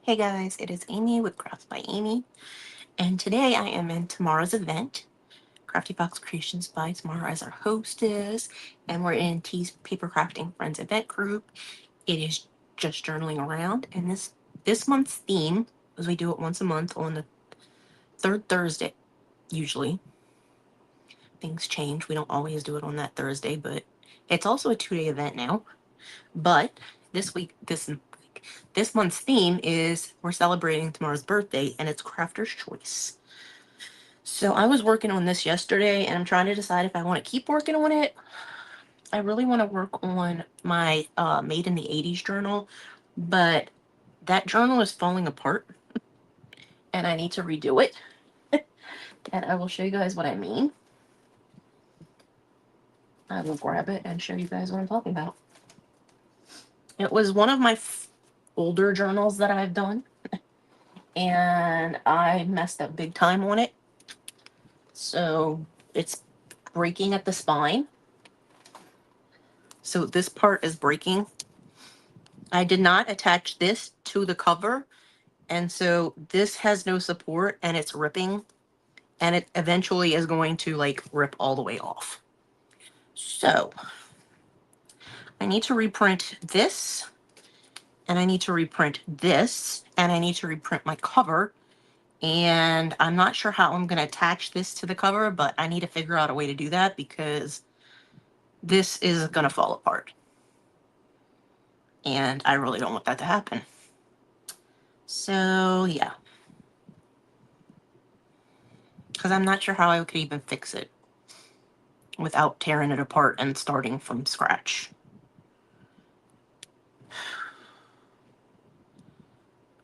Hey guys, it is Amy with Crafts by Aimee, and today I am in Tamara's event. Crafty Fox Creations by Tamara as our hostess, and we're in T's Paper Crafting Friends event group. It is just journaling around, and this month's theme, as we do it once a month on the third Thursday, usually. Things change. We don't always do it on that Thursday, but it's also a 2-day event now. But this month's theme is we're celebrating Tamara's birthday, and it's Crafter's Choice. So I was working on this yesterday, and I'm trying to decide if I want to keep working on it. I really want to work on my Made in the 80s journal, but that journal is falling apart, and I need to redo it. And I will show you guys what I mean. I will grab it and show you guys what I'm talking about. It was one of my older journals that I've done, and I messed up big time on it. So it's breaking at the spine. So this part is breaking. I did not attach this to the cover, and so this has no support, and it's ripping, and it eventually is going to like rip all the way off. So I need to reprint this, and I need to reprint this, and I need to reprint my cover, and I'm not sure how I'm going to attach this to the cover, but I need to figure out a way to do that because this is going to fall apart. And I really don't want that to happen. So, yeah. Because I'm not sure how I could even fix it without tearing it apart and starting from scratch.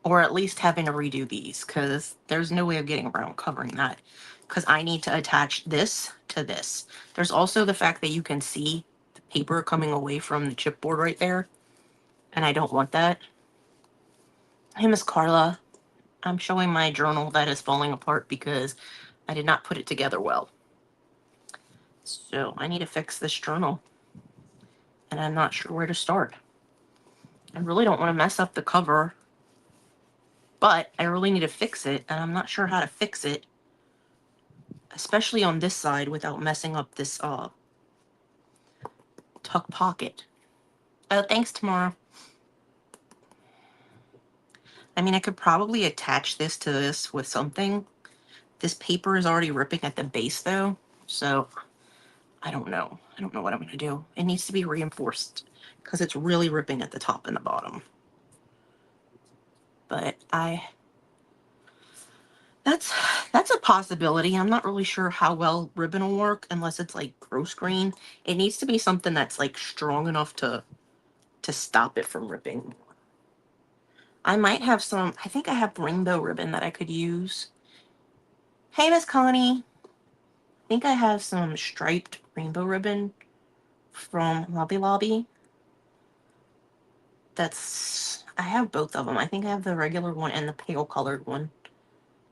Or at least having to redo these, because there's no way of getting around covering that. Because I need to attach this to this. There's also the fact that you can see the paper coming away from the chipboard right there. And I don't want that. Hey, Miss Carla. I'm showing my journal that is falling apart because I did not put it together well. So I need to fix this journal. And I'm not sure where to start. I really don't want to mess up the cover, but I really need to fix it, and I'm not sure how to fix it, especially on this side without messing up this tuck pocket. Oh, thanks, Tamara. I mean, I could probably attach this to this with something. This paper is already ripping at the base, though, so I don't know. I don't know what I'm going to do. It needs to be reinforced because it's really ripping at the top and the bottom. But that's a possibility. I'm not really sure how well ribbon will work unless it's like gross green. It needs to be something that's like strong enough to stop it from ripping. I might have some, I think I have rainbow ribbon that I could use. Hey, Miss Connie. I think I have some striped rainbow ribbon from Lobby Lobby. I have both of them. I think I have the regular one and the pale colored one.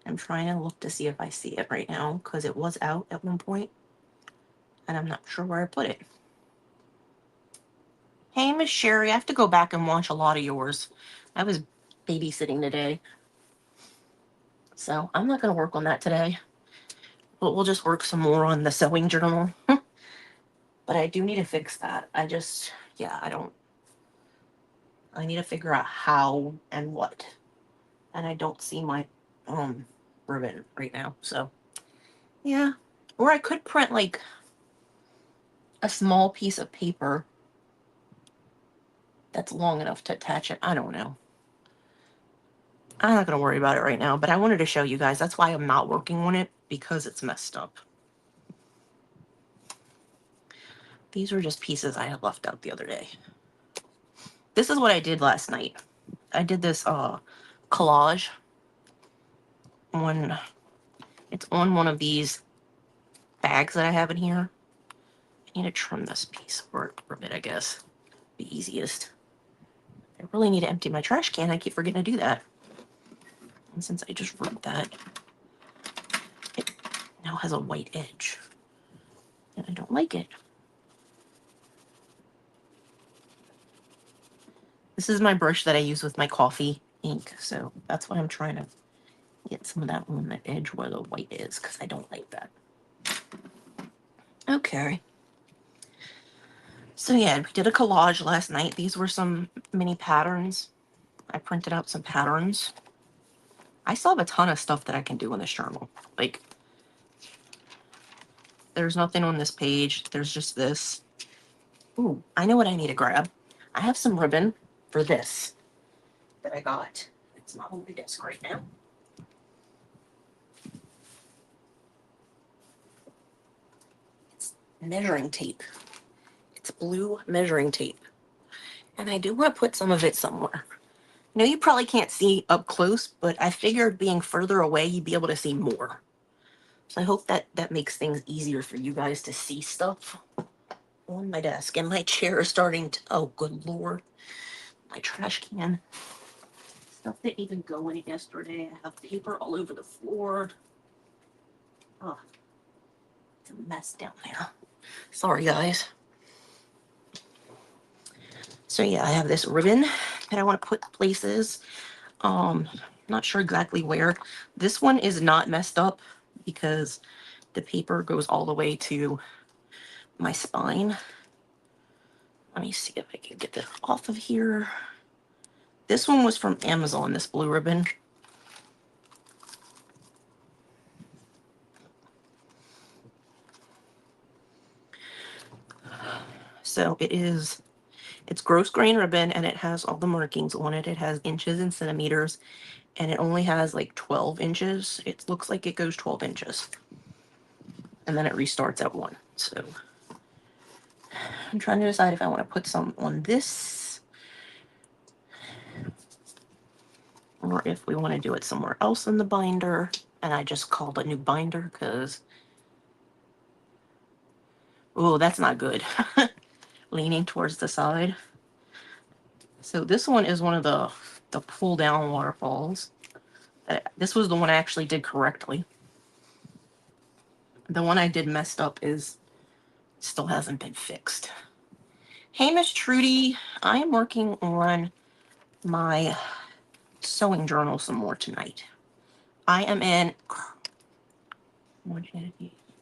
I'm trying to look to see if I see it right now because it was out at one point and I'm not sure where I put it. Hey, Miss Sherry, I have to go back and watch a lot of yours. I was babysitting today. So I'm not going to work on that today. But we'll just work some more on the sewing journal. But I do need to fix that. I need to figure out how and what. And I don't see my ribbon right now. So, yeah. Or I could print like a small piece of paper that's long enough to attach it. I don't know. I'm not going to worry about it right now, but I wanted to show you guys. That's why I'm not working on it, because it's messed up. These are just pieces I had left out the other day. This is what I did last night. I did this collage on, it's on one of these bags that I have in here. I need to trim this piece for a bit, I guess. The easiest. I really need to empty my trash can. I keep forgetting to do that. And since I just wrote that, it now has a white edge. And I don't like it. This is my brush that I use with my coffee. ink. So that's why I'm trying to get some of that on the edge where the white is, because I don't like that. Okay. So yeah, we did a collage last night. These were some mini patterns. I printed out some patterns. I still have a ton of stuff that I can do in this journal. Like, there's nothing on this page. There's just this. Ooh, I know what I need to grab. I have some ribbon for this that I got. It's not on my desk right now. It's measuring tape. It's blue measuring tape. And I do want to put some of it somewhere. I know you probably can't see up close, but I figured being further away, you'd be able to see more. So I hope that that makes things easier for you guys to see stuff on my desk. And my chair is starting to, oh, good Lord. My trash can. Stuff didn't even go in it yesterday. I have paper all over the floor. Oh, it's a mess down there. Sorry, guys. So yeah, I have this ribbon that I want to put places. Not sure exactly where. This one is not messed up because the paper goes all the way to my spine. Let me see if I can get this off of here. This one was from Amazon, this blue ribbon. So it's gross grain ribbon, and it has all the markings on it. It has inches and centimeters, and it only has like 12 inches. It looks like it goes 12 inches. And then it restarts at 1. So I'm trying to decide if I want to put some on this or if we want to do it somewhere else in the binder. And I just called a new binder because, oh, that's not good. Leaning towards the side. So this one is one of the pull down waterfalls. This was the one I actually did correctly. The one I did messed up is still hasn't been fixed. Hey, Miss Trudy, I am working on my sewing journal some more tonight. I am in.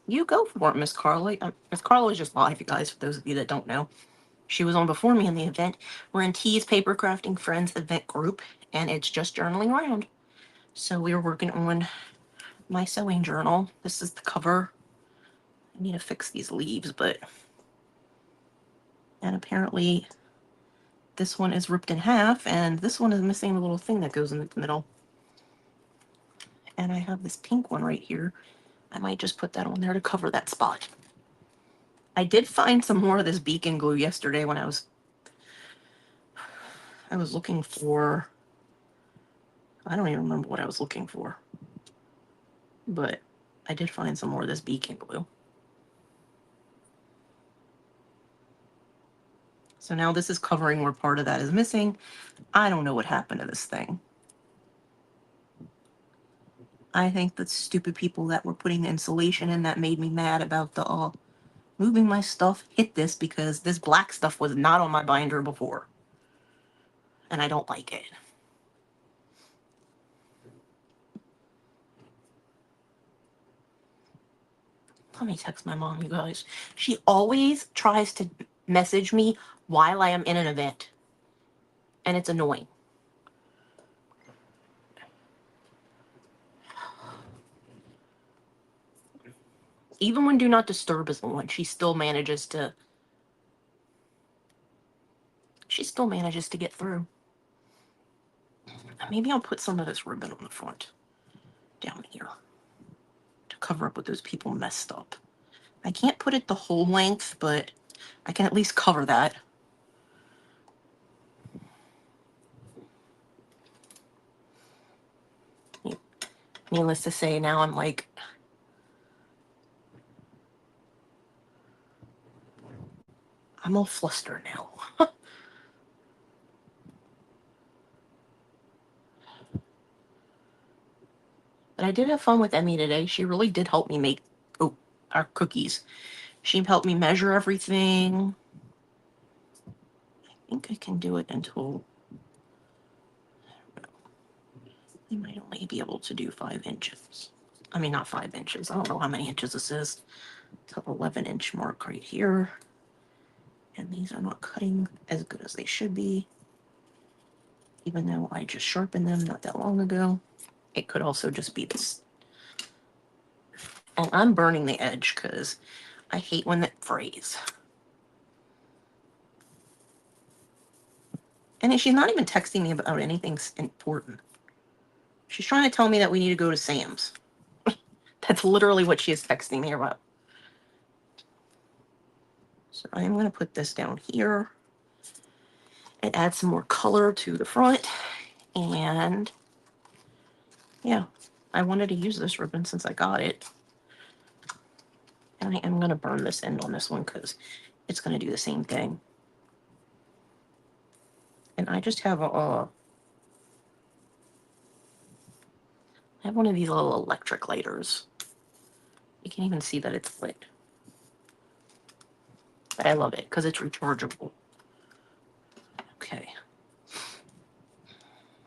You go for it, Miss Carla. Miss Carla is just live, you guys, for those of you that don't know. She was on before me in the event. We're in T's Paper Crafting Friends event group, and it's just journaling around. So we were working on my sewing journal. This is the cover. I need to fix these leaves, but... And apparently this one is ripped in half, and this one is missing the little thing that goes in the middle. And I have this pink one right here. I might just put that on there to cover that spot. I did find some more of this beacon glue yesterday when I was looking for... I don't even remember what I was looking for. But I did find some more of this beacon glue. So now this is covering where part of that is missing. I don't know what happened to this thing. I think the stupid people that were putting the insulation in that made me mad about the moving my stuff hit this, because this black stuff was not on my binder before. And I don't like it. Let me text my mom, you guys. She always tries to message me while I am in an event. And it's annoying. Even when Do Not Disturb is on, she still manages to get through. Maybe I'll put some of this ribbon on the front down here to cover up what those people messed up. I can't put it the whole length, but I can at least cover that. Needless to say, now I'm like... I'm all flustered now. But I did have fun with Emmy today. She really did help me make our cookies. She helped me measure everything. I think I can do it until... You might only be able to do 5 inches. I mean, not 5 inches. I don't know how many inches this is. It's an 11-inch mark right here. And these are not cutting as good as they should be. Even though I just sharpened them not that long ago. It could also just be this. And I'm burning the edge because I hate when it frays. And she's not even texting me about anything important. She's trying to tell me that we need to go to Sam's. That's literally what she is texting me about. So I'm going to put this down here and add some more color to the front. And yeah, I wanted to use this ribbon since I got it. And I am going to burn this end on this one because it's going to do the same thing. And I just have I have one of these little electric lighters. You can even see that it's lit. But I love it because it's rechargeable. Okay.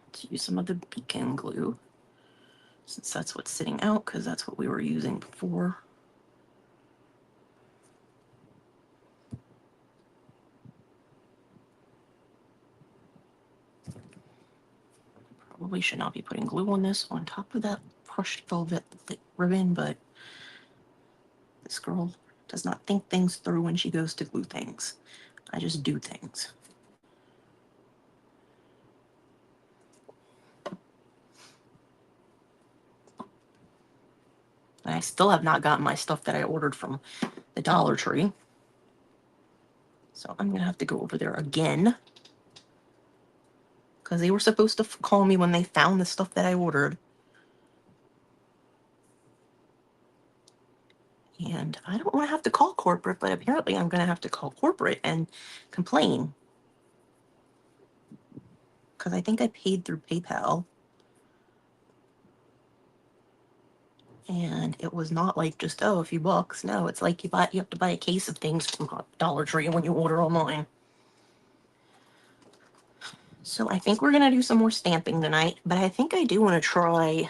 Let's use some of the beacon glue since that's what's sitting out because that's what we were using before. Probably should not be putting glue on this on top of that crushed velvet ribbon, but this girl does not think things through when she goes to glue things. I just do things. And I still have not gotten my stuff that I ordered from the Dollar Tree. So I'm going to have to go over there again. Because they were supposed to call me when they found the stuff that I ordered. And I don't want to have to call corporate, but apparently I'm going to have to call corporate and complain. Because I think I paid through PayPal. And it was not like just, oh, a few bucks. No, it's like you have to buy a case of things from Dollar Tree when you order online. So I think we're going to do some more stamping tonight. But I think I do want to try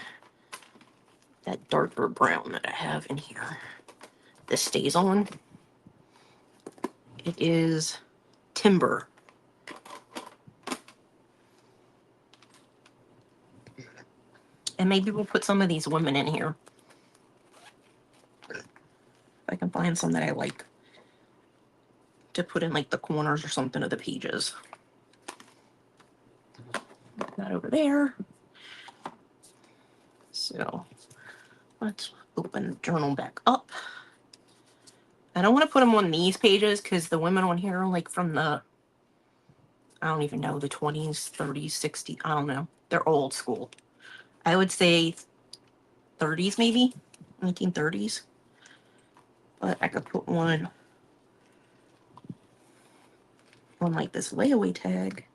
that darker brown that I have in here. This stays on. It is Timber. And maybe we'll put some of these women in here. If I can find some that I like to put in like the corners or something of the pages. Put that over there. So let's open the journal back up. I don't want to put them on these pages because the women on here are like from the, I don't even know, the 20s, 30s, 60s. I don't know. They're old school. I would say 30s maybe, 1930s. But I could put one on like this layaway tag.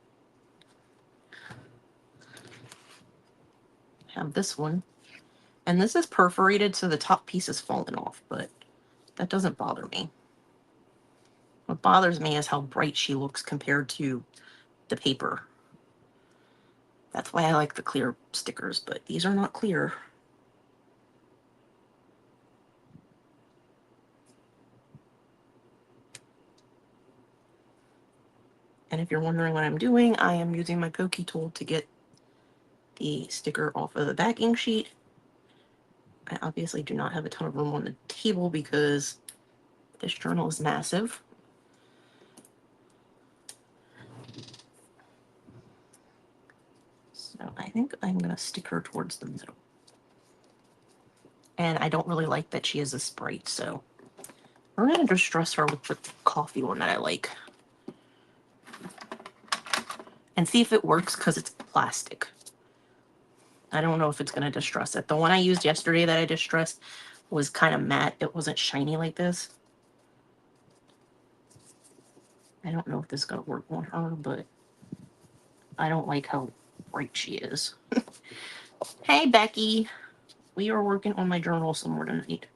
Have this one. And this is perforated, so the top piece is falling off, but that doesn't bother me. What bothers me is how bright she looks compared to the paper. That's why I like the clear stickers, but these are not clear. And if you're wondering what I'm doing, I am using my pokey tool to get the sticker off of the backing sheet. I obviously do not have a ton of room on the table because this journal is massive. So I think I'm going to stick her towards the middle. And I don't really like that she is a Sprite, so we're going to just dress her with the coffee one that I like. And see if it works because it's plastic. I don't know if it's going to distress it. The one I used yesterday that I distressed was kind of matte. It wasn't shiny like this. I don't know if this is going to work on her, but I don't like how bright she is. Hey, Becky. We are working on my journal some more tonight.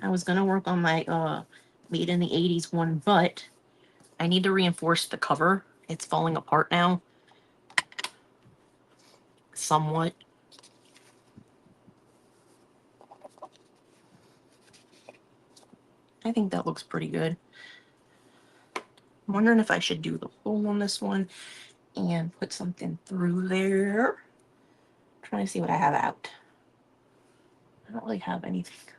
I was going to work on my Made in the 80s one, but I need to reinforce the cover. It's falling apart now. Somewhat. I think that looks pretty good. I'm wondering if I should do the hole on this one and put something through there. I'm trying to see what I have out. I don't really have anything.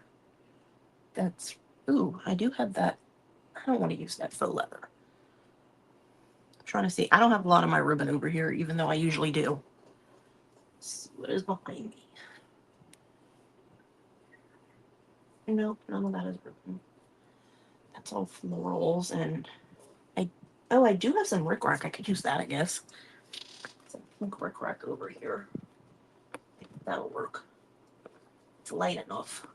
That's, ooh, I do have that. I don't want to use that faux leather. I'm trying to see. I don't have a lot of my ribbon over here, even though I usually do. Let's see what is behind me. Nope, none of that is ribbon. That's all florals, and I do have some rickrack. I could use that, I guess. Some pink rickrack over here. I think that'll work. It's light enough.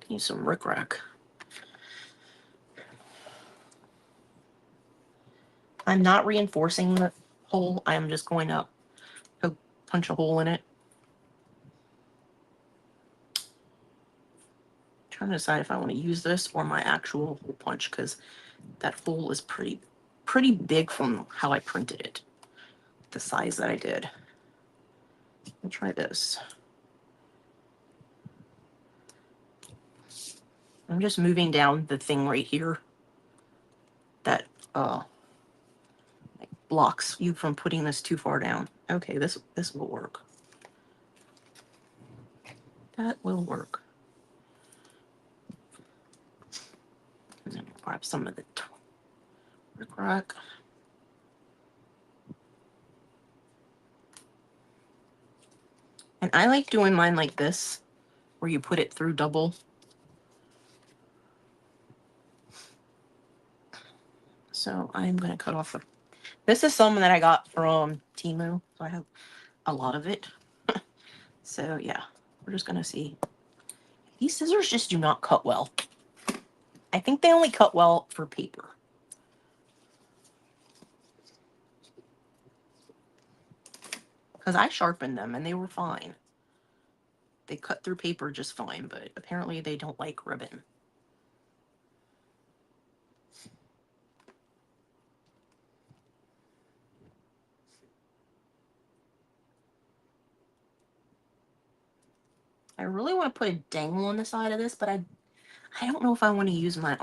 Use some rickrack. I'm not reinforcing the hole. I'm just going to punch a hole in it. I'm trying to decide if I want to use this or my actual hole punch, because that hole is pretty big from how I printed it. The size that I did. I'll try this. I'm just moving down the thing right here that like blocks you from putting this too far down. Okay, this will work. That will work. And then grab some of the rickrack. And I like doing mine like this, where you put it through double. So I'm going to cut off. This is some that I got from Temu, so I have a lot of it. So yeah, we're just going to see. These scissors just do not cut well. I think they only cut well for paper. Because I sharpened them and they were fine. They cut through paper just fine, but apparently they don't like ribbon. I really want to put a dangle on the side of this, but I don't know if I want to use my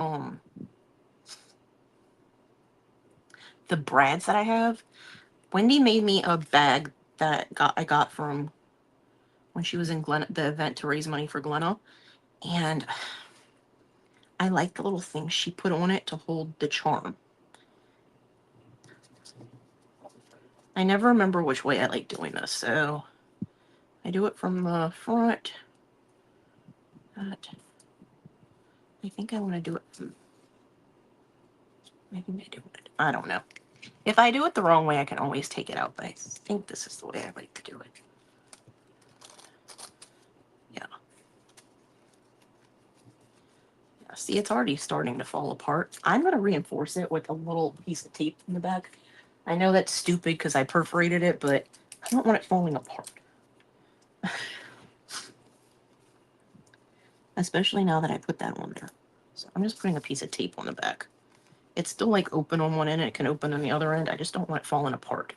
the brads that I have. Wendy made me a bag that I got from when she was in the event to raise money for Glenna, and I like the little things she put on it to hold the charm. I never remember which way I like doing this, so I do it from the front. But I think I want to do it from, maybe I do it. I don't know. If I do it the wrong way, I can always take it out, but I think this is the way I like to do it. Yeah. Yeah, see, it's already starting to fall apart. I'm going to reinforce it with a little piece of tape in the back. I know that's stupid because I perforated it, but I don't want it falling apart. Especially now that I put that on there. So I'm just putting a piece of tape on the back. It's still like open on one end and it can open on the other end. I just don't want it falling apart.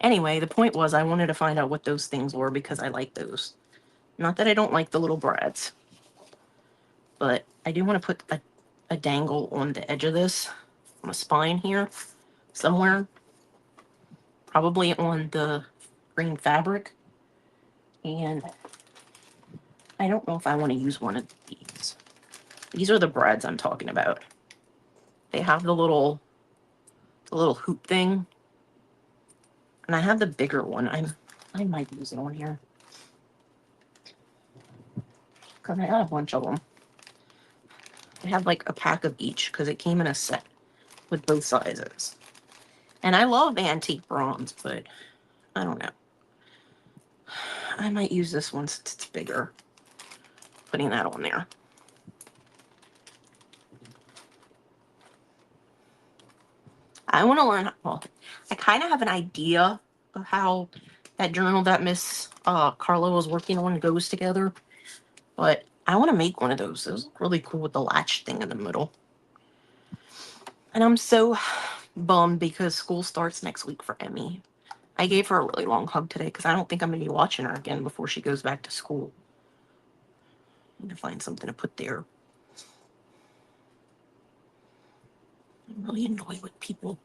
Anyway, the point was I wanted to find out what those things were because I like those. Not that I don't like the little brads. But I do want to put a dangle on the edge of this, on the spine here, somewhere. Probably on the green fabric. And I don't know if I want to use one of these. These are the brads I'm talking about. They have the little hoop thing. And I have the bigger one. I might use it on here. Because I got a bunch of them. I have like a pack of each because it came in a set with both sizes. And I love antique bronze, but I don't know. I might use this one since it's bigger. Putting that on there. I want to learn, well, I kind of have an idea of how that journal that Miss Carla was working on goes together. But I want to make one of those. Those look really cool with the latch thing in the middle. And I'm so bummed because school starts next week for Emmy. I gave her a really long hug today because I don't think I'm going to be watching her again before she goes back to school. I need to find something to put there. I'm really annoyed with people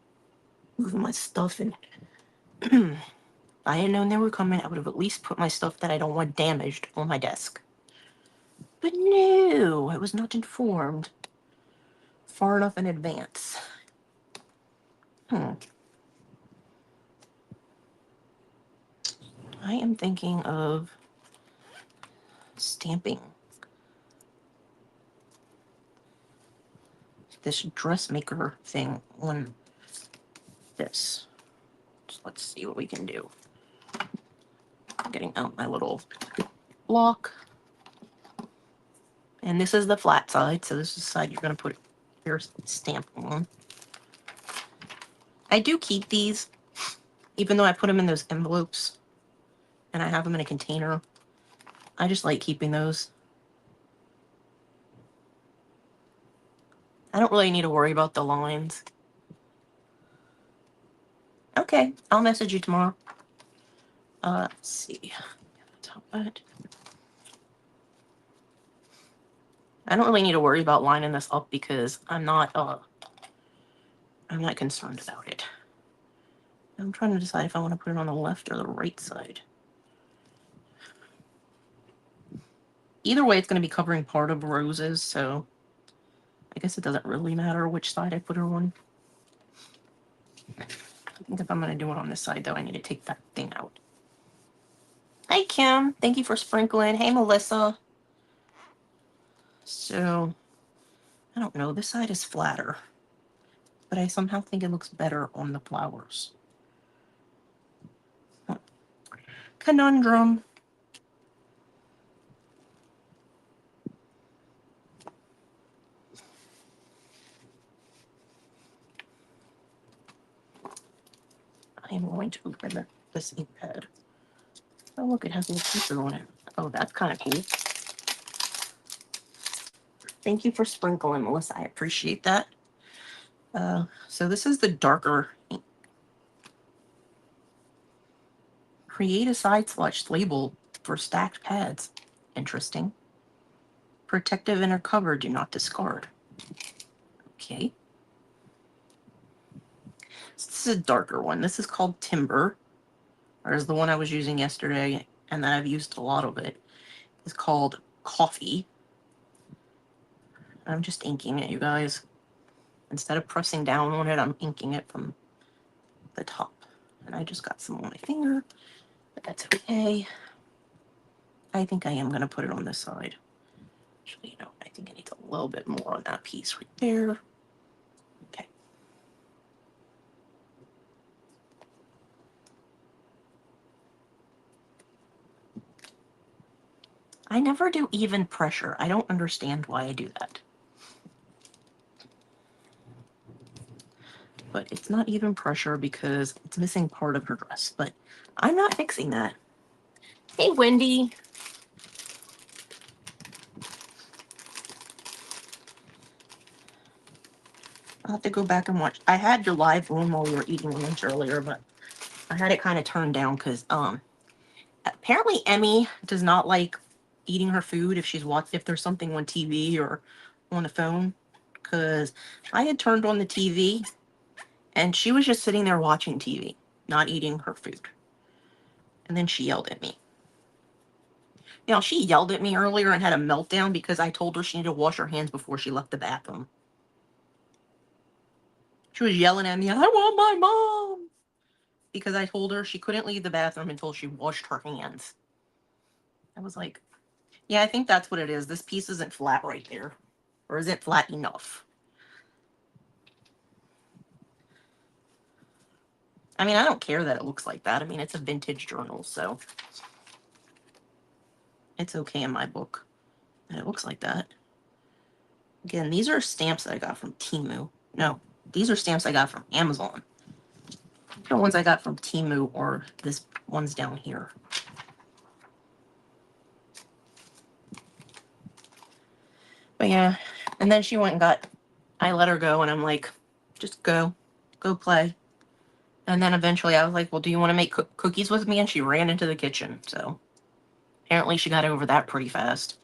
moving my stuff. And if I had known they were coming, I would have at least put my stuff that I don't want damaged on my desk. But no, I was not informed far enough in advance. I am thinking of stamping this dressmaker thing on this. So let's see what we can do. I'm getting out my little block. And this is the flat side, so this is the side you're going to put your stamp on. I do keep these, even though I put them in those envelopes and I have them in a container. I just like keeping those. I don't really need to worry about the lines. Okay, I'll message you tomorrow. Let's see. I don't really need to worry about lining this up because I'm not concerned about it. I'm trying to decide if I want to put it on the left or the right side. Either way, it's going to be covering part of Rose's, so I guess it doesn't really matter which side I put her on. I think if I'm going to do it on this side, though, I need to take that thing out. Hi, Kim. Thank you for sprinkling. Hey, Melissa. So, I don't know. This side is flatter, but I somehow think it looks better on the flowers. Conundrum. I am going to open this ink pad. Oh, look, it has a little picture on it. Oh, that's kind of cool. Thank you for sprinkling, Melissa. I appreciate that. So this is the darker ink. Create a side swatch label for stacked pads. Interesting. Protective inner cover, do not discard. Okay. So this is a darker one. This is called Timber. Or is the one I was using yesterday, and that I've used a lot of it, is called Coffee. I'm just inking it, you guys. Instead of pressing down on it, I'm inking it from the top. And I just got some on my finger, but that's okay. I think I am going to put it on this side. Actually, no, I think it needs a little bit more on that piece right there. Okay. I never do even pressure. I don't understand why I do that. But it's not even pressure because it's missing part of her dress. But I'm not fixing that. Hey, Wendy. I'll have to go back and watch. I had your live room while we were eating lunch earlier, but I had it kind of turned down because apparently Emmy does not like eating her food if there's something on TV or on the phone. Because I had turned on the TV and she was just sitting there watching TV, not eating her food. And then she yelled at me. You know, she yelled at me earlier and had a meltdown because I told her she needed to wash her hands before she left the bathroom. She was yelling at me, I want my mom! Because I told her she couldn't leave the bathroom until she washed her hands. I was like, yeah, I think that's what it is. This piece isn't flat right there. Or isn't flat enough. I mean, I don't care that it looks like that. I mean, it's a vintage journal, so it's okay in my book. And it looks like that. Again, these are stamps that I got from Temu. No, these are stamps I got from Amazon. The ones I got from Temu or this one's down here. But yeah, and then she went and got, I let her go and I'm like, just go play. And then eventually I was like, well, do you want to make cookies with me? And she ran into the kitchen. So apparently she got over that pretty fast.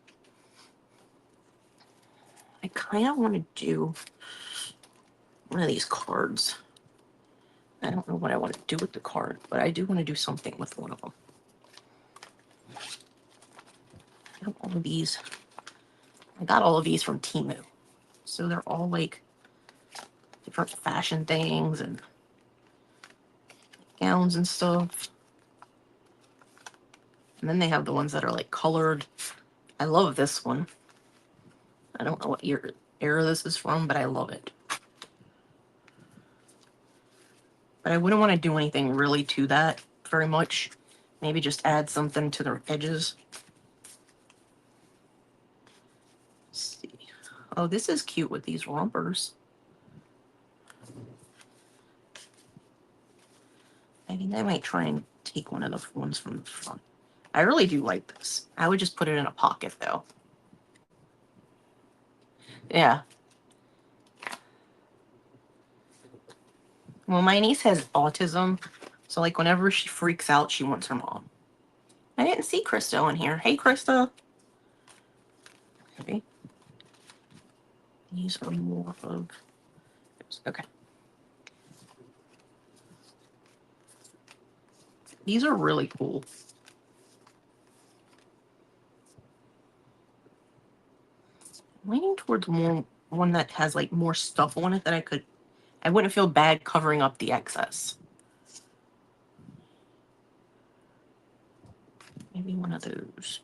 I kind of want to do one of these cards. I don't know what I want to do with the card, but I do want to do something with one of them. I have all of these. I got all of these from Temu. So they're all like different fashion things and gowns and stuff. And then they have the ones that are like colored. I love this one. I don't know what era this is from, but I love it. But I wouldn't want to do anything really to that very much. Maybe just add something to the edges. Let's see. Oh, this is cute with these rompers. I think I might try and take one of the ones from the front. I really do like this. I would just put it in a pocket though. Yeah. Well, my niece has autism, so like whenever she freaks out, she wants her mom. I didn't see Krista in here. Hey, Krista. Okay. These are more of... Okay. These are really cool. I'm leaning towards one that has like more stuff on it that I wouldn't feel bad covering up the excess. Maybe one of those.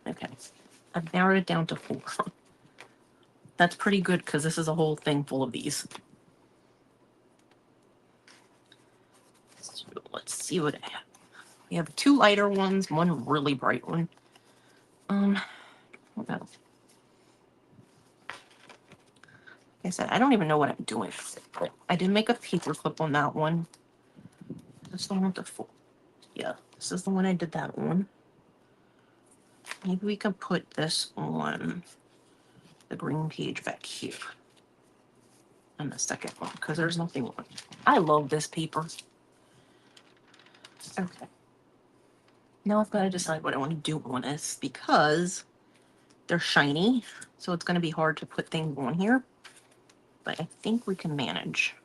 Okay. I've narrowed it down to 4. That's pretty good because this is a whole thing full of these. So let's see what I have. We have 2 lighter ones, one really bright one. What else? Like I said, I don't even know what I'm doing with it, but I did make a paper clip on that one. This is the one with the 4. Yeah, this is the one I did that one. Maybe we can put this on the green page back here. On the second one, because there's nothing on it. I love this paper. Okay. Now I've got to decide what I want to do on this because they're shiny, so it's going to be hard to put things on here. But I think we can manage.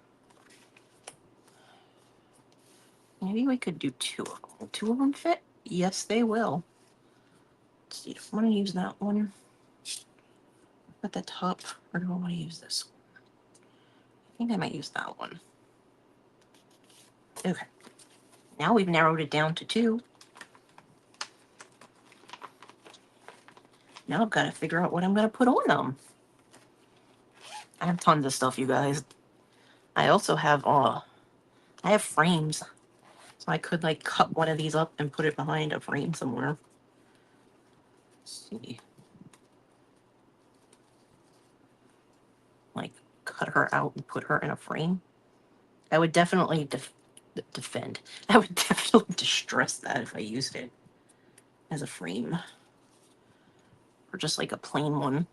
Maybe we could do 2 of them. Will 2 of them fit? Yes, they will. Let's see. Do I want to use that one at the top, or do I want to use this one? I think I might use that one. Okay. Now we've narrowed it down to 2. Now I've got to figure out what I'm going to put on them. I have tons of stuff, you guys. I also have I have frames. So I could like cut one of these up and put it behind a frame somewhere. Let's see. Like cut her out and put her in a frame. I would definitely defend. I would definitely distress that if I used it as a frame. Or just like a plain one.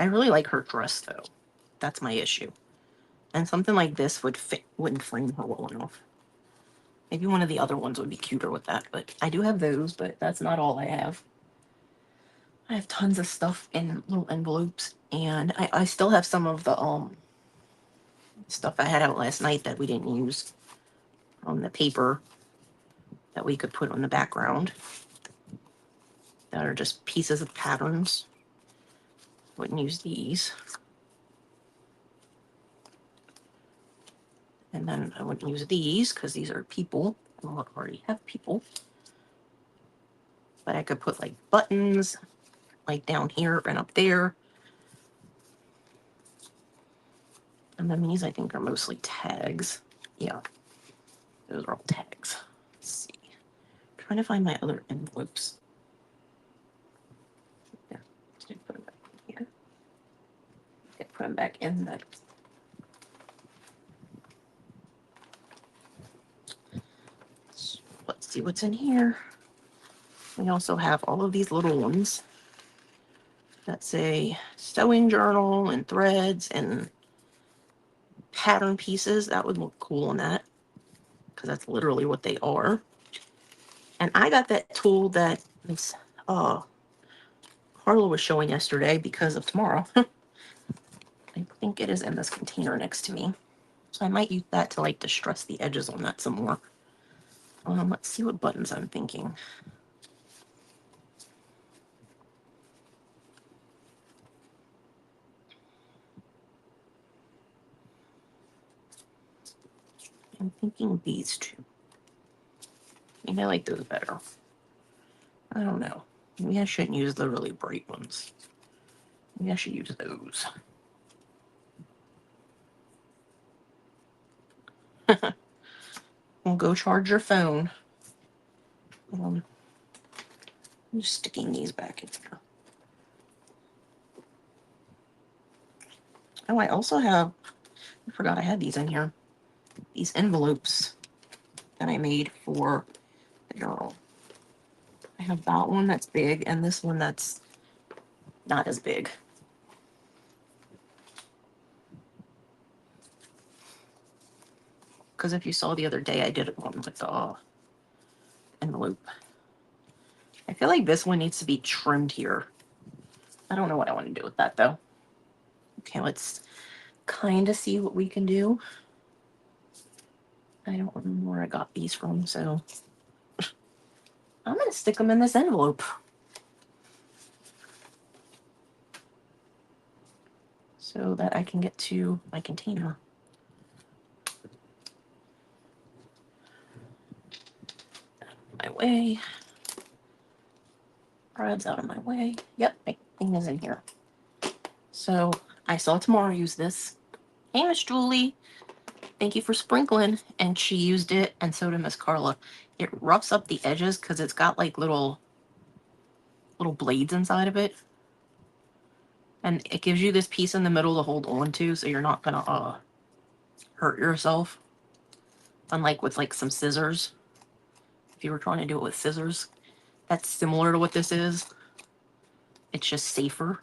I really like her dress though. That's my issue. And something like this wouldn't frame her well enough. Maybe one of the other ones would be cuter with that, but I do have those, but that's not all I have. I have tons of stuff in little envelopes, and I still have some of the stuff I had out last night that we didn't use on the paper that we could put on the background that are just pieces of patterns. Wouldn't use these. And then I wouldn't use these because these are people. I already have people. But I could put like buttons like down here and up there. And then these I think are mostly tags. Yeah, those are all tags. Let's see. I'm trying to find my other envelopes. Yeah. Put them back in the... Let's see what's in here. We also have all of these little ones that say sewing journal and threads and pattern pieces. That would look cool on that, because that's literally what they are. And I got that tool that Miss Carla was showing yesterday because of Tamara. I think it is in this container next to me. So I might use that to like distress the edges on that some more. Let's see what buttons I'm thinking. I'm thinking these two. Maybe I like those better. I don't know. Maybe I shouldn't use the really bright ones. Maybe I should use those. Well, go charge your phone. I'm just sticking these back in here. Oh, I also have, I forgot I had these in here. These envelopes that I made for the journal. I have that one that's big and this one that's not as big. Because if you saw the other day, I did one with the envelope. I feel like this one needs to be trimmed here. I don't know what I want to do with that though. Okay, let's kind of see what we can do. I don't remember where I got these from, so I'm going to stick them in this envelope. So that I can get to my container. My way. Threads out of my way. Yep, my thing is in here. So I saw Tamara use this. Hey, Miss Julie. Thank you for sprinkling. And she used it, and so did Miss Carla. It roughs up the edges because it's got like little blades inside of it. And it gives you this piece in the middle to hold on to, so you're not gonna hurt yourself. Unlike with like some scissors. If you were trying to do it with scissors, that's similar to what this is. It's just safer.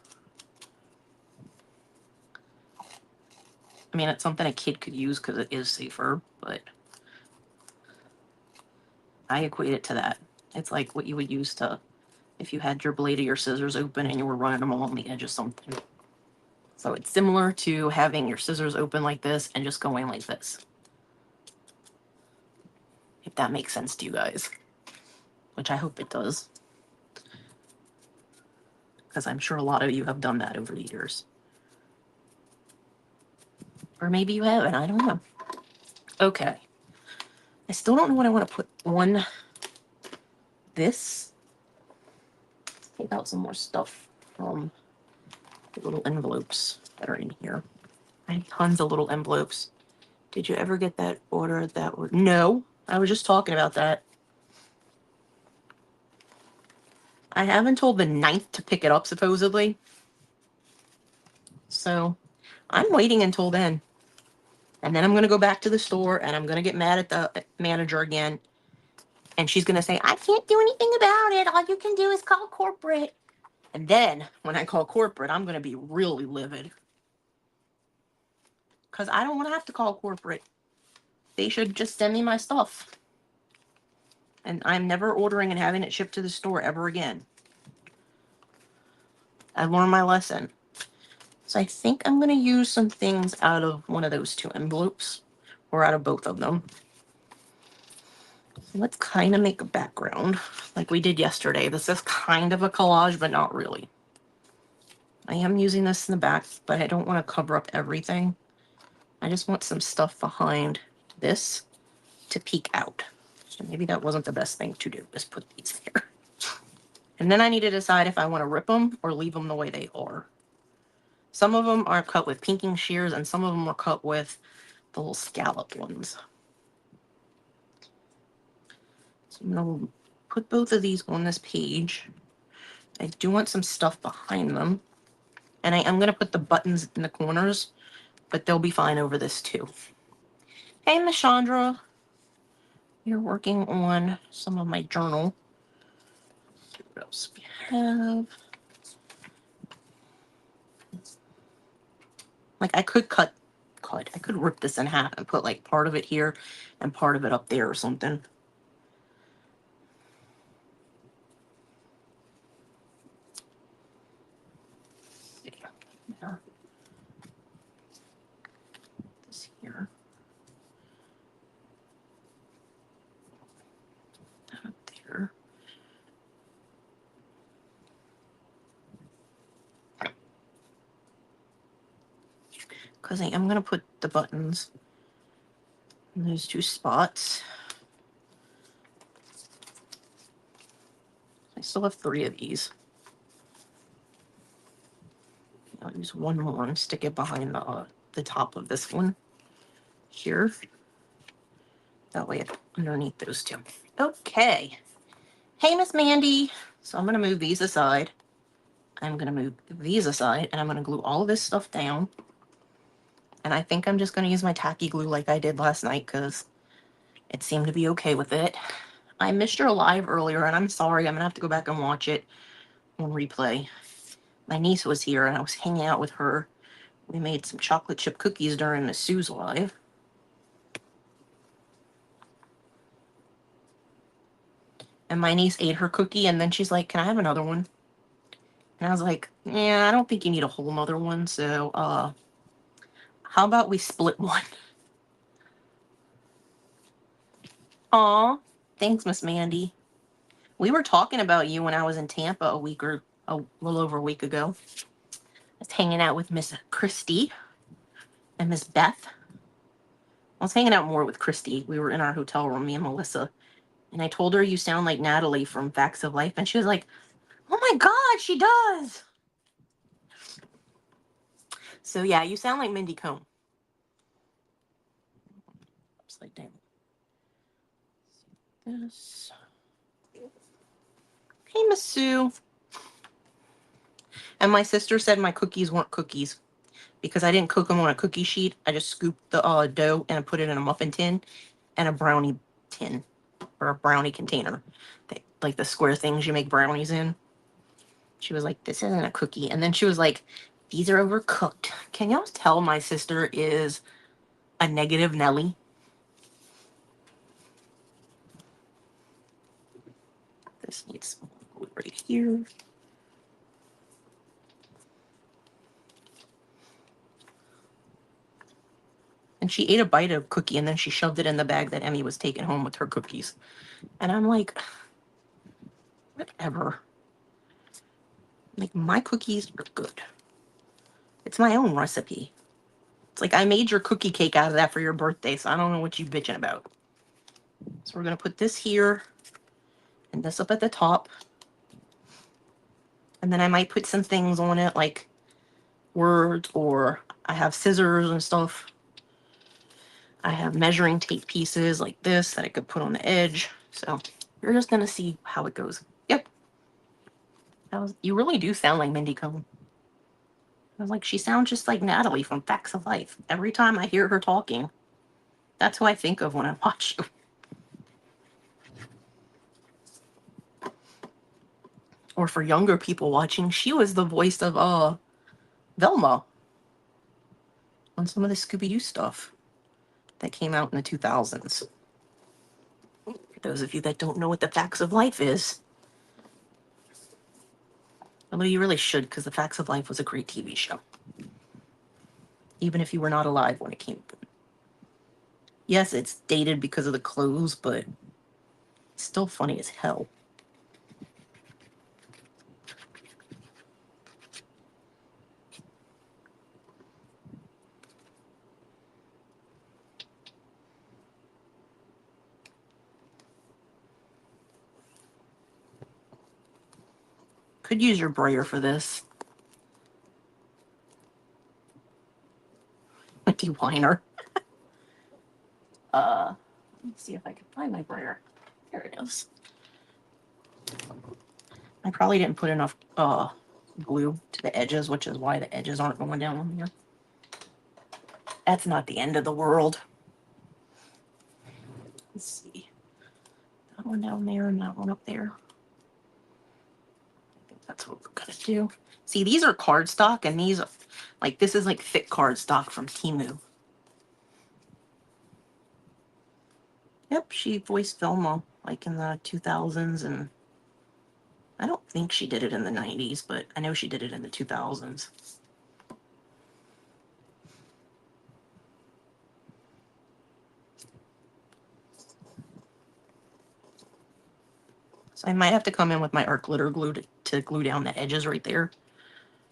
I mean, it's something a kid could use because it is safer, but I equate it to that. It's like what you would use to, if you had your blade of your scissors open and you were running them along the edge of something. So it's similar to having your scissors open like this and just going like this. If that makes sense to you guys, which I hope it does. Because I'm sure a lot of you have done that over the years. Or maybe you haven't, I don't know. Okay. I still don't know what I want to put on this. Let's take out some more stuff from the little envelopes that are in here. I have tons of little envelopes. Did you ever get that order that were... No, I was just talking about that. I have until the 9th to pick it up, supposedly. So I'm waiting until then. And then I'm going to go back to the store and I'm going to get mad at the manager again. And she's going to say, I can't do anything about it. All you can do is call corporate. And then when I call corporate, I'm going to be really livid. Because I don't want to have to call corporate. They should just send me my stuff. And I'm never ordering and having it shipped to the store ever again. I learned my lesson. So I think I'm going to use some things out of one of those two envelopes. Or out of both of them. So let's kind of make a background like we did yesterday. This is kind of a collage, but not really. I am using this in the back, but I don't want to cover up everything. I just want some stuff behind this to peek out. So maybe that wasn't the best thing to do, just put these here. And then I need to decide if I want to rip them or leave them the way they are. Some of them are cut with pinking shears and some of them are cut with the little scallop ones. So I'm going to put both of these on this page. I do want some stuff behind them. And I'm going to put the buttons in the corners, but they'll be fine over this too. Hey, Miss Chandra. You're working on some of my journal. Let's see what else we have. Like, I could I could rip this in half and put like part of it here and part of it up there or something. Yeah. This here. That up there. Because I am going to put the buttons in those two spots. I still have 3 of these. I'll use one more and stick it behind the top of this one here. That way it's underneath those two. Okay. Hey, Miss Mandy. So I'm going to move these aside. I'm going to move these aside, and I'm going to glue all of this stuff down. And I think I'm just going to use my tacky glue like I did last night because it seemed to be okay with it. I missed your live earlier, and I'm sorry. I'm going to have to go back and watch it on replay. My niece was here, and I was hanging out with her. We made some chocolate chip cookies during the Sue's live. And my niece ate her cookie, and then she's like, "Can I have another one?" And I was like, "Yeah, I don't think you need a whole nother one, so, how about we split one?" Aw, thanks, Miss Mandy. We were talking about you when I was in Tampa a little over a week ago. I was hanging out with Miss Christy and Miss Beth. I was hanging out more with Christy. We were in our hotel room, me and Melissa. And I told her you sound like Natalie from Facts of Life. And she was like, "Oh my God, she does." So yeah, you sound like Mindy Cohn. Upside down. This. Hey, Miss Sue. And my sister said my cookies weren't cookies because I didn't cook them on a cookie sheet. I just scooped the dough and put it in a muffin tin and a brownie tin or a brownie container, like the square things you make brownies in. She was like, "This isn't a cookie." And then she was like, "These are overcooked." Can y'all tell my sister is a negative Nelly? This needs right here. And she ate a bite of cookie and then she shoved it in the bag that Emmy was taking home with her cookies. And I'm like, whatever. Like, my cookies are good. It's my own recipe. It's like I made your cookie cake out of that for your birthday, so I don't know what you bitching about. So we're going to put this here and this up at the top. And then I might put some things on it like words, or I have scissors and stuff. I have measuring tape pieces like this that I could put on the edge. So you're just going to see how it goes. Yep. You really do sound like Mindy Cohn. I was like, she sounds just like Natalie from Facts of Life. Every time I hear her talking, that's who I think of when I watch you. Or for younger people watching, she was the voice of Velma on some of the Scooby-Doo stuff that came out in the 2000s. For those of you that don't know what the Facts of Life is, although you really should, because the Facts of Life was a great TV show. Even if you were not alive when it came out. Yes, it's dated because of the clothes, but it's still funny as hell. Could use your brayer for this. You whiner. Let me see if I can find my brayer. There it is. I probably didn't put enough glue to the edges, which is why the edges aren't going down on here. That's not the end of the world. Let's see. That one down there and that one up there. I think that's what we're gonna do. See, these are cardstock, and these, like, this is like thick cardstock from Temu. Yep, she voiced Velma like in the 2000s, and I don't think she did it in the 90s, but I know she did it in the 2000s. So I might have to come in with my art glitter glue to glue down the edges right there,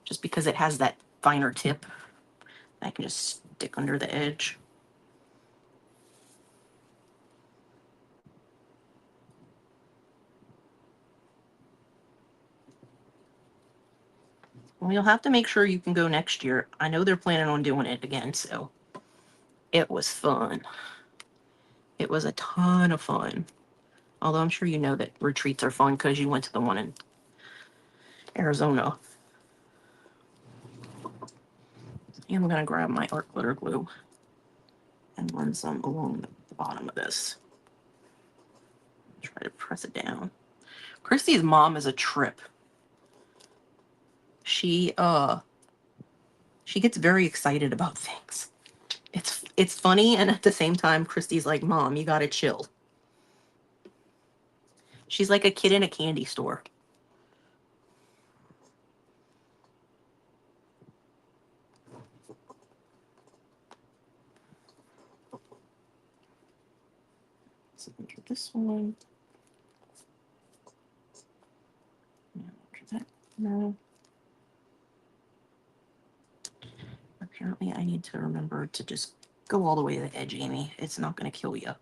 just because it has that finer tip. I can just stick under the edge. Well, you'll have to make sure you can go next year. I know they're planning on doing it again, so it was fun. It was a ton of fun. Although I'm sure you know that retreats are fun because you went to the one in Arizona. And I'm going to grab my art glitter glue and run some along the bottom of this. Try to press it down. Christy's mom is a trip. She gets very excited about things. It's funny, and at the same time, Christy's like, Mom, you gotta chill. She's like a kid in a candy store. So enter this one. Now enter that. No. Apparently, I need to remember to just go all the way to the edge, Amy. It's not going to kill you.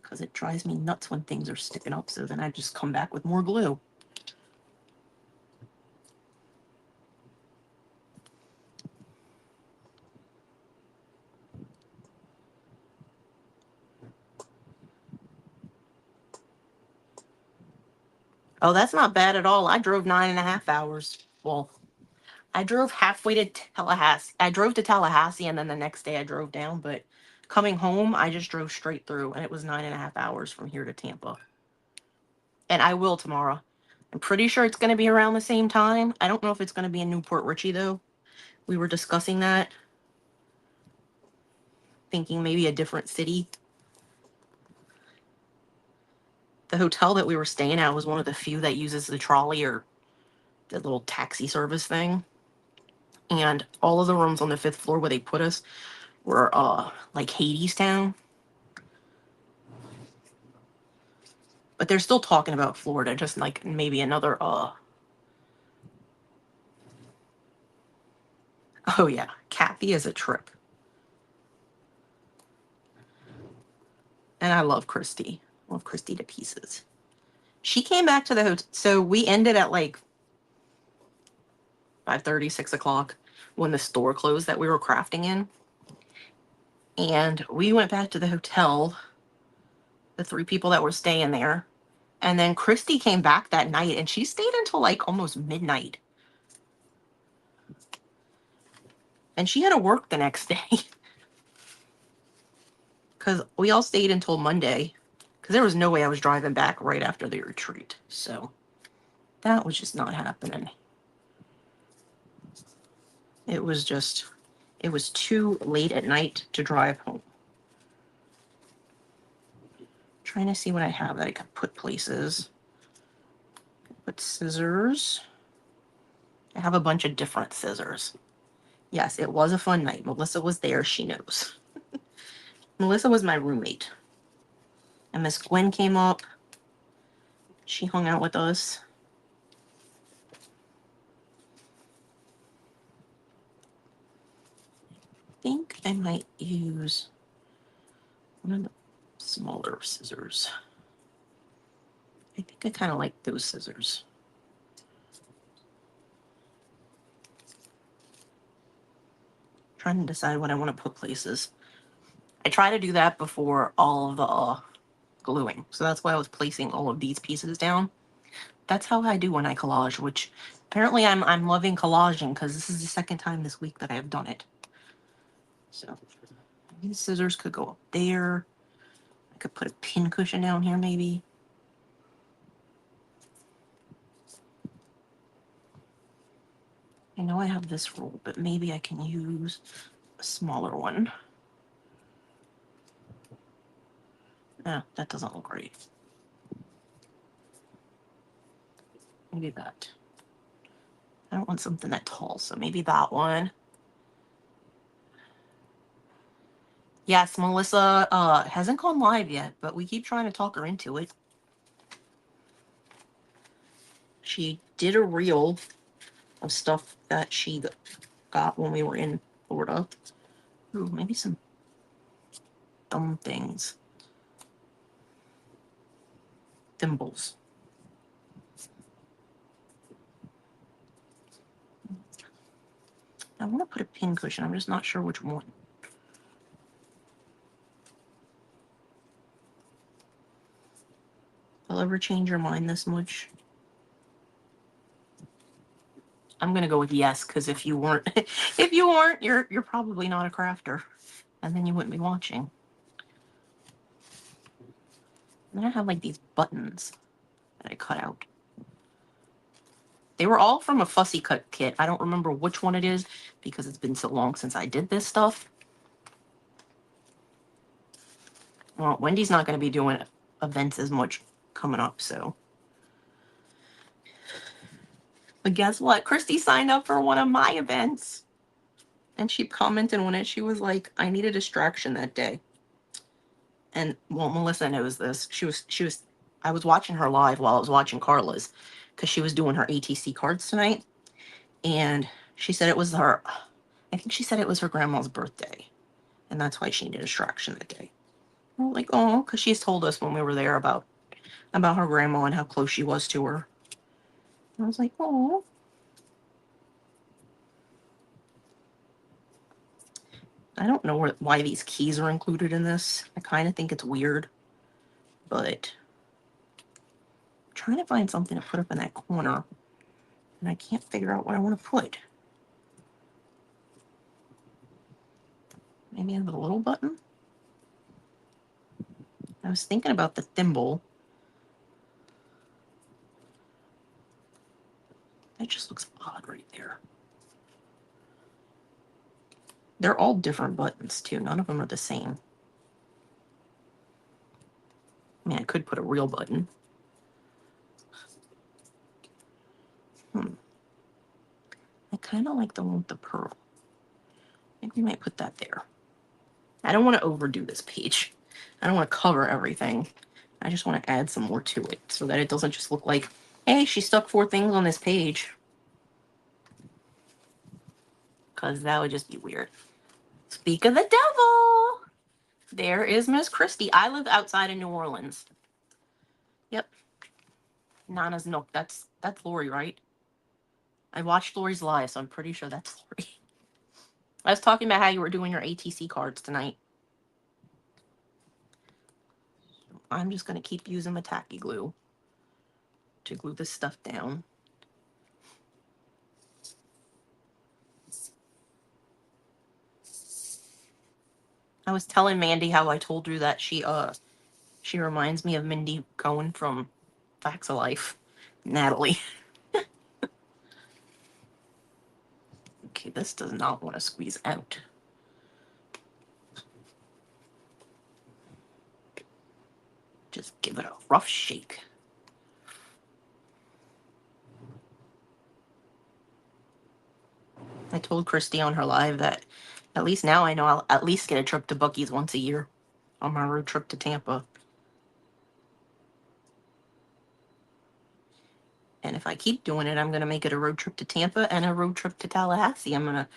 Because it drives me nuts when things are sticking up, so then I just come back with more glue. Oh, that's not bad at all. I drove 9.5 hours. Well, I drove halfway to Tallahassee. I drove to Tallahassee, and then the next day I drove down, but coming home, I just drove straight through, and it was 9.5 hours from here to Tampa. And I will tomorrow. I'm pretty sure it's going to be around the same time. I don't know if it's going to be in Newport Richey, though. We were discussing that, thinking maybe a different city. The hotel that we were staying at was one of the few that uses the trolley or the little taxi service thing. And all of the rooms on the 5th floor where they put us were like Hadestown. But they're still talking about Florida, just like maybe another oh yeah, Kathy is a trip. And I love Christy. I love Christy to pieces. She came back to the hotel. So we ended at like 5:30, 6 o'clock when the store closed that we were crafting in. And we went back to the hotel, the 3 people that were staying there. And then Christy came back that night, and she stayed until like almost midnight. And she had to work the next day. Because we all stayed until Monday. Because there was no way I was driving back right after the retreat. So that was just not happening. It was too late at night to drive home. Trying to see what I have that I can put places. Put scissors. I have a bunch of different scissors. Yes, it was a fun night. Melissa was there. She knows. Melissa was my roommate. And Miss Gwen came up. She hung out with us. I think I might use one of the smaller scissors. I think I kind of like those scissors. Trying to decide what I want to put places. I try to do that before all of the gluing. So that's why I was placing all of these pieces down. That's how I do when I collage, which apparently I'm loving collaging because this is the second time this week that I have done it. So these scissors could go up there. I could put a pin cushion down here maybe. I know I have this roll, but maybe I can use a smaller one. Ah, that doesn't look right. Maybe that. I don't want something that tall, so maybe that one. Yes, Melissa hasn't gone live yet, but we keep trying to talk her into it. She did a reel of stuff that she got when we were in Florida. Ooh, maybe some thumb things. Thimbles. I want to put a pin cushion. I'm just not sure which one. Will ever change your mind this much? I'm gonna go with yes, because if you weren't, you're probably not a crafter, and then you wouldn't be watching. And then I have like these buttons that I cut out. They were all from a fussy cut kit. I don't remember which one it is because it's been so long since I did this stuff. Well, Wendy's not going to be doing events as much coming up, so. But guess what? Christy signed up for one of my events. And she commented on it. She was like, I need a distraction that day. And, well, Melissa knows this. I was watching her live while I was watching Carla's because she was doing her ATC cards tonight. And she said it was I think she said it was her grandma's birthday. And that's why she needed a distraction that day. I was like, oh, because she's told us when we were there about her grandma and how close she was to her. And I was like, oh. I don't know why these keys are included in this. I kind of think it's weird. But I'm trying to find something to put up in that corner. And I can't figure out what I want to put. Maybe I have a little button? I was thinking about the thimble. That just looks odd right there. They're all different buttons, too. None of them are the same. I mean, I could put a real button. I kind of like the one with the pearl. I think we might put that there. I don't want to overdo this page. I don't want to cover everything. I just want to add some more to it so that it doesn't just look like, hey, she stuck 4 things on this page. Because that would just be weird. Speak of the devil! There is Miss Christie. I live outside of New Orleans. Yep. Nana's Nook. That's Lori, right? I watched Lori's live, so I'm pretty sure that's Lori. I was talking about how you were doing your ATC cards tonight. I'm just going to keep using my tacky glue to glue this stuff down. I was telling Mandy how I told her that she reminds me of Mindy Cohen from Facts of Life. Natalie. Okay, this does not want to squeeze out. Just give it a rough shake. I told Christy on her live that at least now I know I'll at least get a trip to Buc-ee's once a year on my road trip to Tampa. And if I keep doing it, I'm going to make it a road trip to Tampa and a road trip to Tallahassee. I'm going to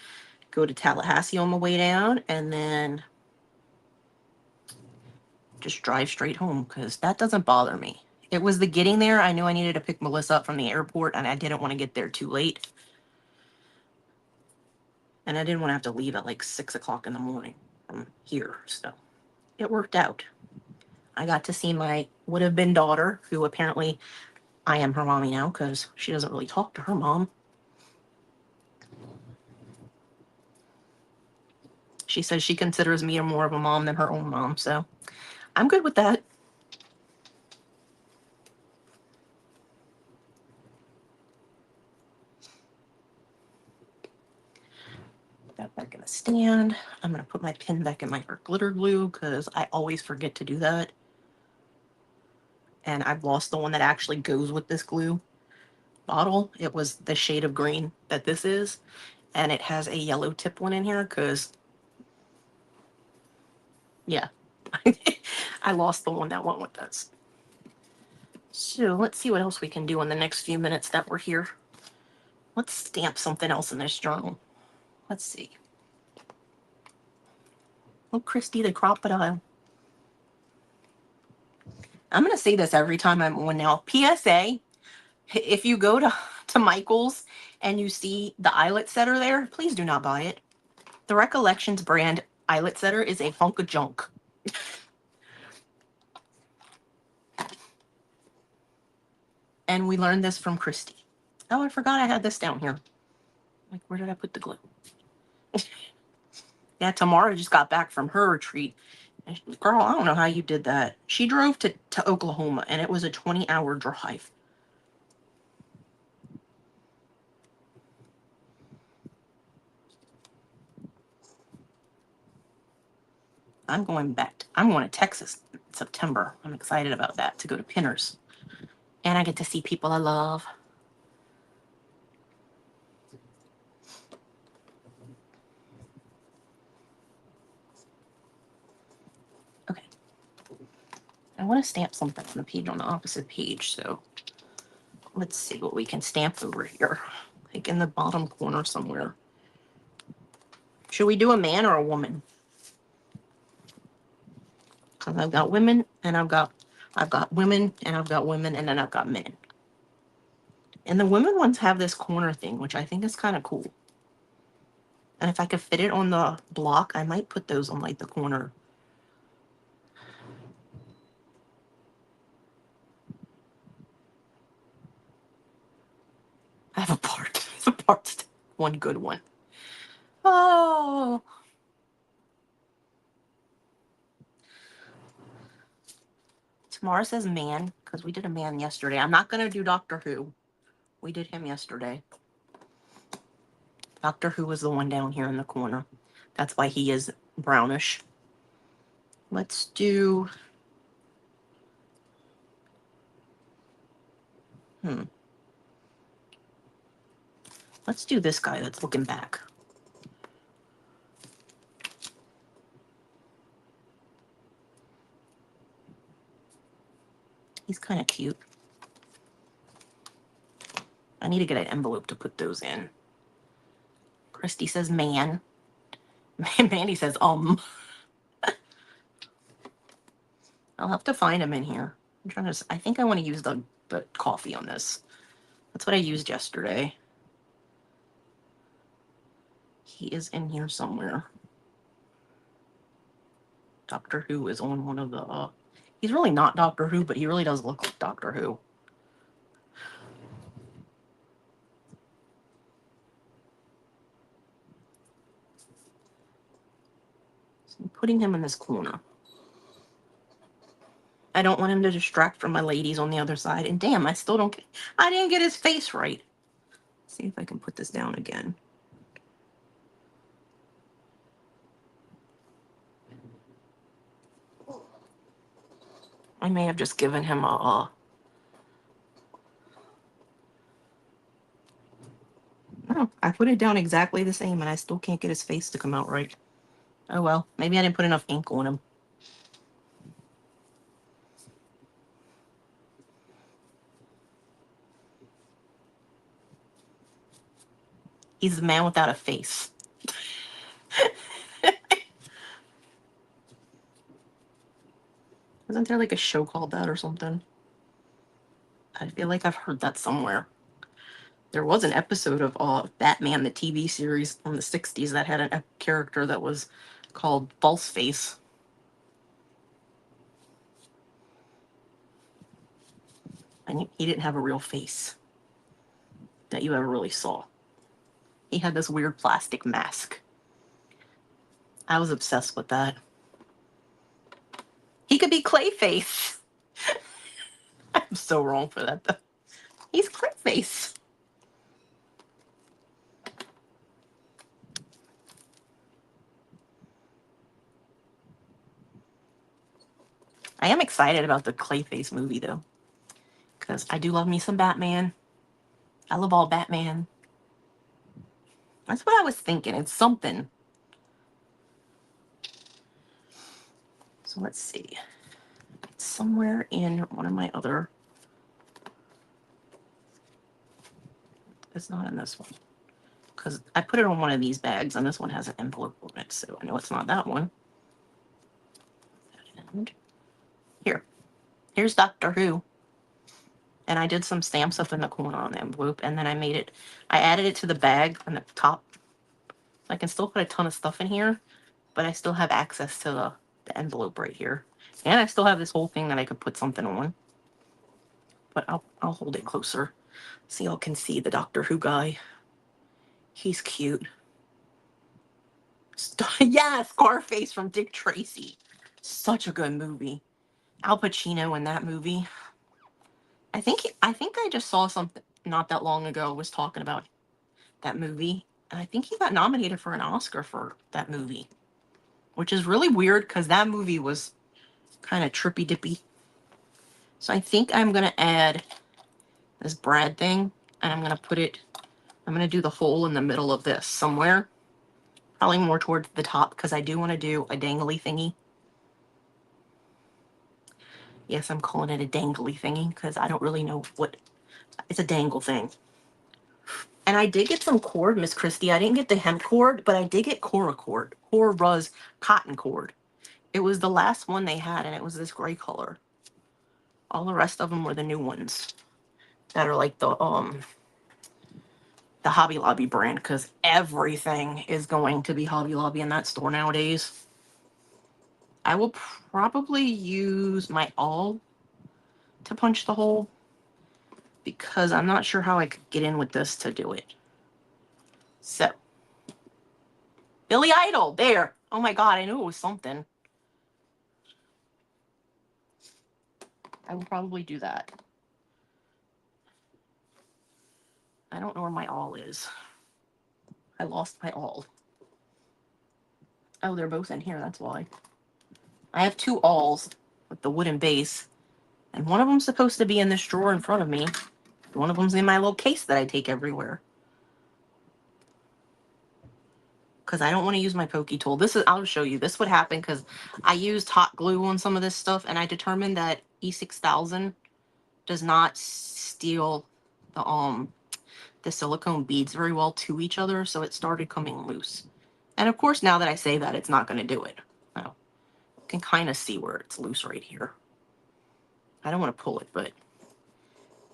go to Tallahassee on my way down and then just drive straight home because that doesn't bother me. It was the getting there. I knew I needed to pick Melissa up from the airport and I didn't want to get there too late. And I didn't want to have to leave at like 6 o'clock in the morning from here. So it worked out. I got to see my would-have-been daughter, who apparently I am her mommy now because she doesn't really talk to her mom. She says she considers me more of a mom than her own mom, so I'm good with that. Put that back in the stand. I'm going to put my pin back in my glitter glue because I always forget to do that. And I've lost the one that actually goes with this glue bottle. It was the shade of green that this is, and it has a yellow tip one in here because, yeah, I lost the one that went with this. So let's see what else we can do in the next few minutes that we're here. Let's stamp something else in this journal. Let's see. Oh, Christy the Crocodile. I'm going to say this every time I'm on now. PSA, if you go to Michael's and you see the eyelet setter there, please do not buy it. The Recollections brand eyelet setter is a hunk of junk. And we learned this from Christy. Oh, I forgot I had this down here. Like, where did I put the glue? Yeah, Tamara just got back from her retreat. And girl, I don't know how you did that. She drove to Oklahoma, and it was a 20-hour drive. I'm going to Texas in September. I'm excited about that, to go to Pinners. And I get to see people I love. Okay. I want to stamp something on the page on the opposite page, so let's see what we can stamp over here. Like in the bottom corner somewhere. Should we do a man or a woman? Because I've got women and I've got women and I've got women and then I've got men. And the women ones have this corner thing, which I think is kind of cool. And if I could fit it on the block, I might put those on like the corner. I have a part. The part's one good one. Oh. Tamara says man, because we did a man yesterday. I'm not going to do Doctor Who. We did him yesterday. Doctor Who was the one down here in the corner. That's why he is brownish. Let's do... Let's do this guy that's looking back. He's kind of cute. I need to get an envelope to put those in. Christy says man. Mandy says I'll have to find him in here. I'm trying to... I think I want to use the coffee on this. That's what I used yesterday. He is in here somewhere. Doctor Who is on one of the... he's really not Doctor Who, but he really does look like Doctor Who. So I'm putting him in this corner. I don't want him to distract from my ladies on the other side. And damn, I still don't get... I didn't get his face right. Let's see if I can put this down again. I may have just given him a... No, I put it down exactly the same, and I still can't get his face to come out right. Oh well, maybe I didn't put enough ink on him. He's the man without a face. Isn't there like a show called that or something? I feel like I've heard that somewhere. There was an episode of Batman, the TV series from the 60s, that had a character that was called False Face. I And he didn't have a real face that you ever really saw. He had this weird plastic mask. I was obsessed with that. He could be Clayface. I'm so wrong for that, though. He's Clayface. I am excited about the Clayface movie, though, because I do love me some Batman. I love all Batman. That's what I was thinking. It's something. So let's see. It's somewhere in one of my other... It's not in this one, because I put it on one of these bags, and this one has an envelope on it, so I know it's not that one. And here's Doctor Who. And I did some stamps up in the corner on the envelope, and then I added it to the bag on the top. I can still put a ton of stuff in here, but I still have access to the envelope right here. And I still have this whole thing that I could put something on. But I'll hold it closer so y'all can see the Doctor Who guy. He's cute. Yeah, Scarface from Dick Tracy. Such a good movie. Al Pacino in that movie. I think I just saw something not that long ago was talking about that movie. And I think he got nominated for an Oscar for that movie, which is really weird because that movie was kind of trippy dippy. So I think I'm going to add this brad thing, and I'm going to do the hole in the middle of this somewhere. Probably more towards the top because I do want to do a dangly thingy. Yes, I'm calling it a dangly thingy because I don't really know what... It's a dangle thing. And I did get some cord, Miss Christie. I didn't get the hemp cord, but I did get Cora cord. Cora's cotton cord. It was the last one they had, and it was this gray color. All the rest of them were the new ones that are like the Hobby Lobby brand, because everything is going to be Hobby Lobby in that store nowadays. I will probably use my awl to punch the hole because I'm not sure how I could get in with this to do it. So, Billy Idol, there. Oh my God, I knew it was something. I will probably do that. I don't know where my awl is. I lost my awl. Oh, they're both in here, that's why. I have two awls with the wooden base, and one of them's supposed to be in this drawer in front of me. One of them's in my little case that I take everywhere. Because I don't want to use my pokey tool. I'll show you. This would happen because I used hot glue on some of this stuff, and I determined that E6000 does not steal the silicone beads very well to each other, so it started coming loose. And of course, now that I say that, it's not going to do it. Now, you can kind of see where it's loose right here. I don't want to pull it, but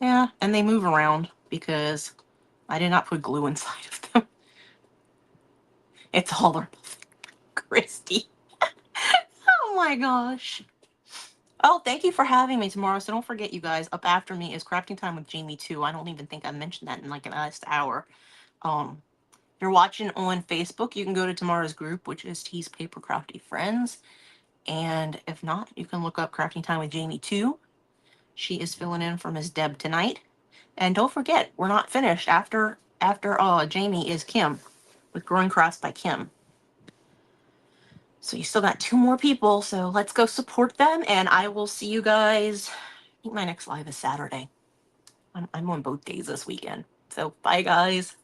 yeah, and they move around because I did not put glue inside of them. It's all or Christy. Oh my gosh. Oh, thank you for having me tomorrow. So don't forget, you guys, up after me is Crafting Time with Jamie 2. I don't even think I mentioned that in like the last hour. If you're watching on Facebook, you can go to tomorrow's group, which is T's Paper Crafty Friends. And if not, you can look up Crafting Time with Jamie 2. She is filling in for Miss Deb tonight. And don't forget, we're not finished. After Jamie is Kim with Growing Crafts by Kim. So you still got 2 more people, so let's go support them, and I will see you guys. I think my next live is Saturday. I'm on both days this weekend. So bye, guys.